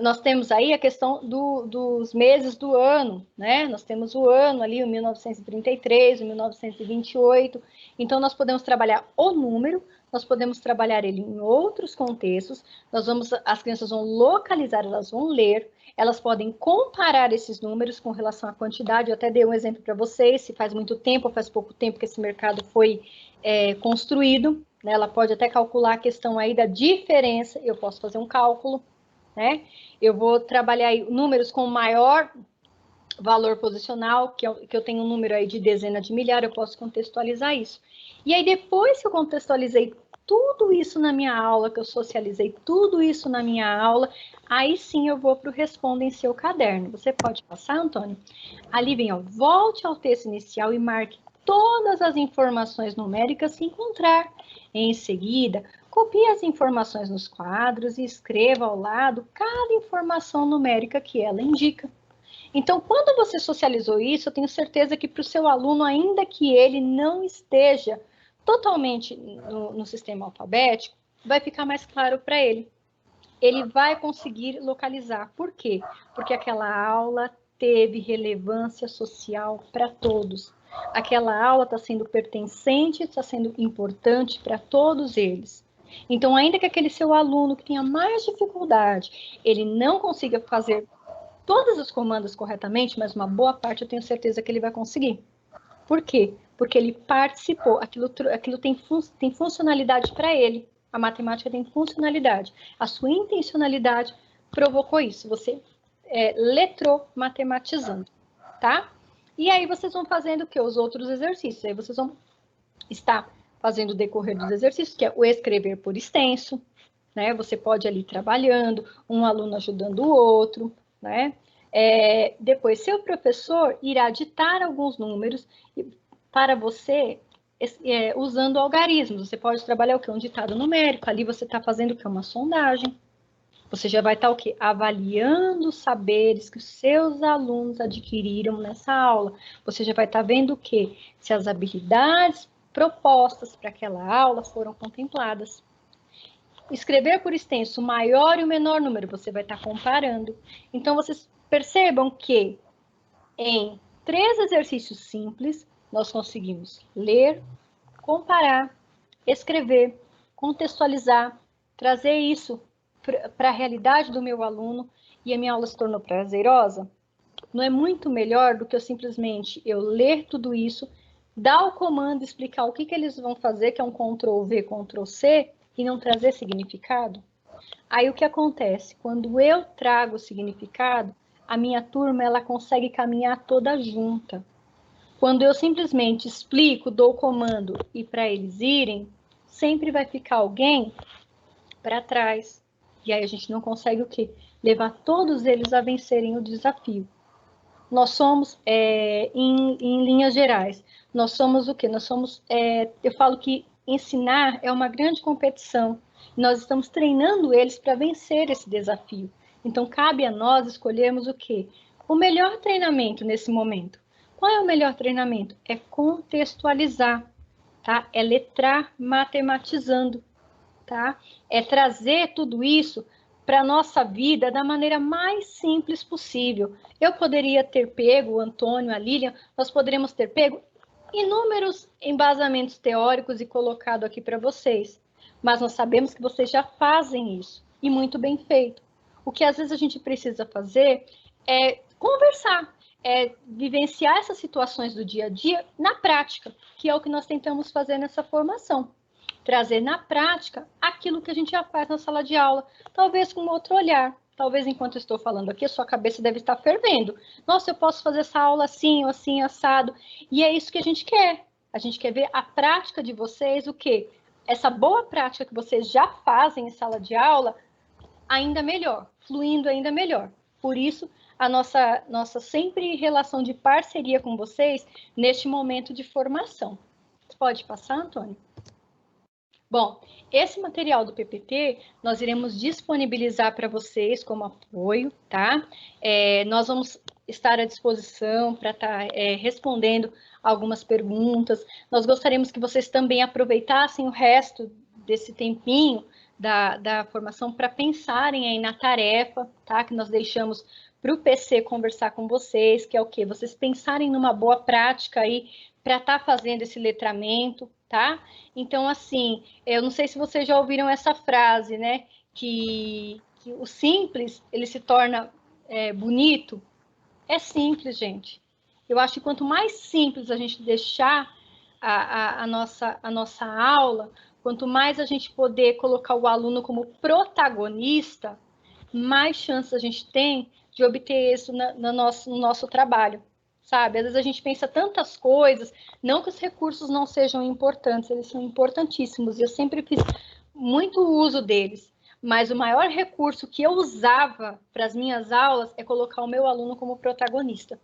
C: Nós temos aí a questão dos meses do ano, né? Nós temos o ano ali, o 1933, o 1928. Então, nós podemos trabalhar o número, nós podemos trabalhar ele em outros contextos, as crianças vão localizar, elas vão ler, elas podem comparar esses números com relação à quantidade. Eu até dei um exemplo para vocês, se faz muito tempo ou faz pouco tempo que esse mercado foi construído, né? Ela pode até calcular a questão aí da diferença, eu posso fazer um cálculo, né? Eu vou trabalhar aí números com maior valor posicional, que eu tenho um número aí de dezena de milhar, eu posso contextualizar isso. E aí, depois que eu contextualizei tudo isso na minha aula, que eu socializei tudo isso na minha aula, aí sim eu vou para o Responda em seu caderno. Você pode passar, Antônio? Ali vem, ó, volte ao texto inicial e marque todas as informações numéricas que encontrar. Em seguida, copie as informações nos quadros e escreva ao lado cada informação numérica que ela indica. Então, quando você socializou isso, eu tenho certeza que para o seu aluno, ainda que ele não esteja totalmente no sistema alfabético, vai ficar mais claro para ele. Ele vai conseguir localizar. Por quê? Porque aquela aula teve relevância social para todos. Aquela aula está sendo pertencente, está sendo importante para todos eles. Então, ainda que aquele seu aluno que tenha mais dificuldade, ele não consiga fazer todos os comandos corretamente, mas uma boa parte eu tenho certeza que ele vai conseguir. Por quê? Porque ele participou, aquilo tem funcionalidade para ele. A matemática tem funcionalidade. A sua intencionalidade provocou isso. Você letrou matematizando, tá? E aí vocês vão fazendo o quê? Os outros exercícios. Aí vocês vão estar fazendo o decorrer dos exercícios, que é o escrever por extenso, né? Você pode ali trabalhando, um aluno ajudando o outro, né? Depois, seu professor irá ditar alguns números para você usando algarismos. Você pode trabalhar o que? Um ditado numérico. Ali você está fazendo o que? Uma sondagem. Você já vai estar o quê? Avaliando os saberes que os seus alunos adquiriram nessa aula. Você já vai estar vendo o quê? Se as habilidades propostas para aquela aula foram contempladas. Escrever por extenso o maior e o menor número, você vai estar comparando. Então, vocês percebam que em 3 exercícios simples, nós conseguimos ler, comparar, escrever, contextualizar, trazer isso para a realidade do meu aluno e a minha aula se tornou prazerosa. Não é muito melhor do que eu simplesmente ler tudo isso, dar o comando, explicar o que eles vão fazer, que é um Ctrl+V, Ctrl+C, e não trazer significado? Aí o que acontece? Quando eu trago o significado, a minha turma ela consegue caminhar toda junta. Quando eu simplesmente explico, dou o comando e para eles irem, sempre vai ficar alguém para trás. E aí a gente não consegue o quê? Levar todos eles a vencerem o desafio. Nós somos, em linhas gerais, nós somos o quê? Nós somos, eu falo que ensinar é uma grande competição. Nós estamos treinando eles para vencer esse desafio. Então, cabe a nós escolhermos o quê? O melhor treinamento nesse momento. Qual é o melhor treinamento? É contextualizar, tá? É letrar matematizando, tá? É trazer tudo isso para a nossa vida da maneira mais simples possível. Eu poderia ter pego, o Antônio, a Lilian, nós poderíamos ter pego inúmeros embasamentos teóricos e colocado aqui para vocês, mas nós sabemos que vocês já fazem isso, e muito bem feito. O que às vezes a gente precisa fazer é conversar, é vivenciar essas situações do dia a dia na prática, que é o que nós tentamos fazer nessa formação. Trazer na prática aquilo que a gente já faz na sala de aula, talvez com outro olhar. Talvez enquanto eu estou falando aqui, a sua cabeça deve estar fervendo. Nossa, eu posso fazer essa aula assim, ou assim, assado. E é isso que a gente quer. A gente quer ver a prática de vocês, o quê? Essa boa prática que vocês já fazem em sala de aula, ainda melhor, fluindo ainda melhor. Por isso, a nossa sempre relação de parceria com vocês neste momento de formação. Pode passar, Antônio? Bom, esse material do PPT nós iremos disponibilizar para vocês como apoio, tá? Nós vamos estar à disposição para estar respondendo algumas perguntas. Nós gostaríamos que vocês também aproveitassem o resto desse tempinho da formação para pensarem aí na tarefa, tá? Que nós deixamos para o PC conversar com vocês, que é o quê? Vocês pensarem numa boa prática aí para estar fazendo esse letramento, tá? Então, assim, eu não sei se vocês já ouviram essa frase, né? Que o simples, ele se torna bonito. É simples, gente. Eu acho que quanto mais simples a gente deixar a nossa aula, quanto mais a gente poder colocar o aluno como protagonista, mais chances a gente tem de obter isso no nosso trabalho, sabe? Às vezes a gente pensa tantas coisas, não que os recursos não sejam importantes, eles são importantíssimos, e eu sempre fiz muito uso deles, mas o maior recurso que eu usava para as minhas aulas é colocar o meu aluno como protagonista.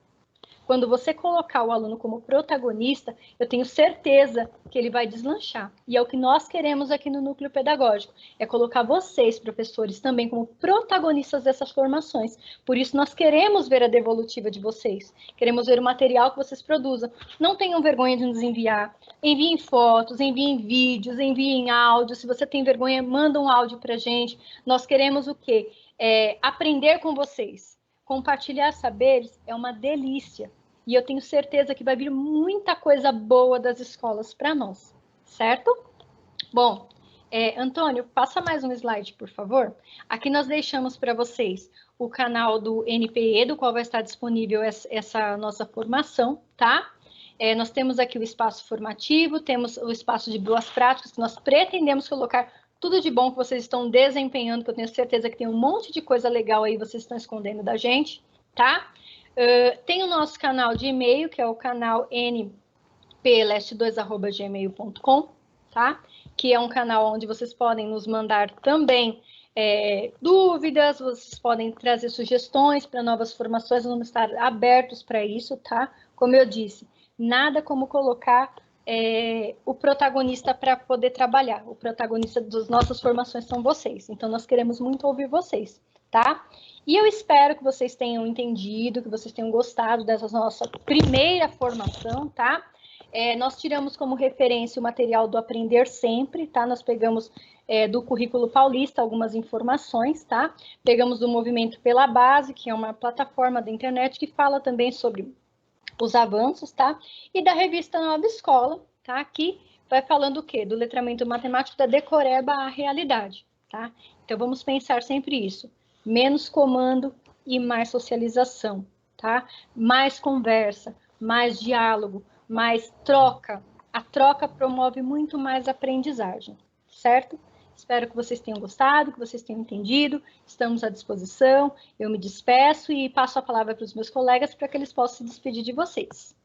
C: Quando você colocar o aluno como protagonista, eu tenho certeza que ele vai deslanchar. E é o que nós queremos aqui no Núcleo Pedagógico, é colocar vocês, professores, também como protagonistas dessas formações. Por isso, nós queremos ver a devolutiva de vocês, queremos ver o material que vocês produzam. Não tenham vergonha de nos enviar. Enviem fotos, enviem vídeos, enviem áudio. Se você tem vergonha, manda um áudio para a gente. Nós queremos o quê? Aprender com vocês. Compartilhar saberes é uma delícia. E eu tenho certeza que vai vir muita coisa boa das escolas para nós, certo? Bom, Antônio, passa mais um slide, por favor. Aqui nós deixamos para vocês o canal do NPE, do qual vai estar disponível essa nossa formação, tá? Nós temos aqui o espaço formativo, temos o espaço de boas práticas, que nós pretendemos colocar tudo de bom que vocês estão desempenhando, que eu tenho certeza que tem um monte de coisa legal aí, vocês estão escondendo da gente, tá? Tem o nosso canal de e-mail, que é o canal npleste2@gmail.com, tá? Que é um canal onde vocês podem nos mandar também dúvidas, vocês podem trazer sugestões para novas formações, vamos estar abertos para isso, tá? Como eu disse, nada como colocar o protagonista para poder trabalhar. O protagonista das nossas formações são vocês. Então, nós queremos muito ouvir vocês, tá? E eu espero que vocês tenham entendido, que vocês tenham gostado dessa nossa primeira formação, tá? Nós tiramos como referência o material do Aprender Sempre, tá? Nós pegamos do Currículo Paulista algumas informações, tá? Pegamos do Movimento pela Base, que é uma plataforma da internet que fala também sobre os avanços, tá? E da revista Nova Escola, tá? Aqui vai falando o quê? Do letramento matemático da Decoreba à realidade, tá? Então, vamos pensar sempre isso. Menos comando e mais socialização, tá? Mais conversa, mais diálogo, mais troca. A troca promove muito mais aprendizagem, certo? Espero que vocês tenham gostado, que vocês tenham entendido. Estamos à disposição. Eu me despeço e passo a palavra para os meus colegas para que eles possam se despedir de vocês.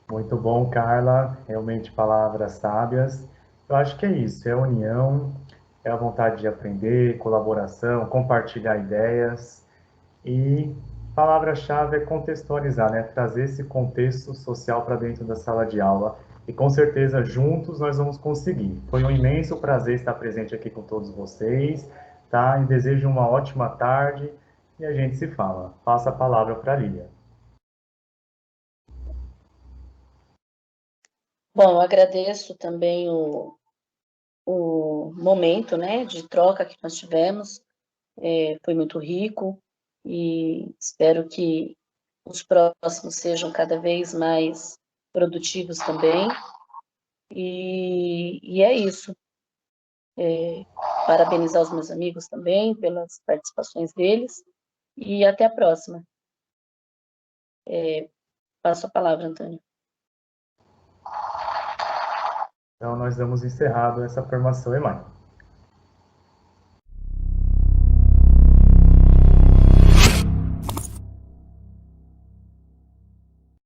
B: Muito bom, Carla. Realmente palavras sábias. Eu acho que é isso, é união, é a vontade de aprender, colaboração, compartilhar ideias. E palavra-chave é contextualizar, né? Trazer esse contexto social para dentro da sala de aula. E com certeza juntos nós vamos conseguir. Foi um imenso prazer estar presente aqui com todos vocês, tá? E desejo uma ótima tarde e a gente se fala. Passa a palavra para a Lília.
A: Bom, eu agradeço também o momento, né, de troca que nós tivemos. Foi muito rico e espero que os próximos sejam cada vez mais produtivos também. E é isso. Parabenizar os meus amigos também pelas participações deles e até a próxima. Passo a palavra, Antônio.
B: Então, nós damos encerrado essa formação EMAI.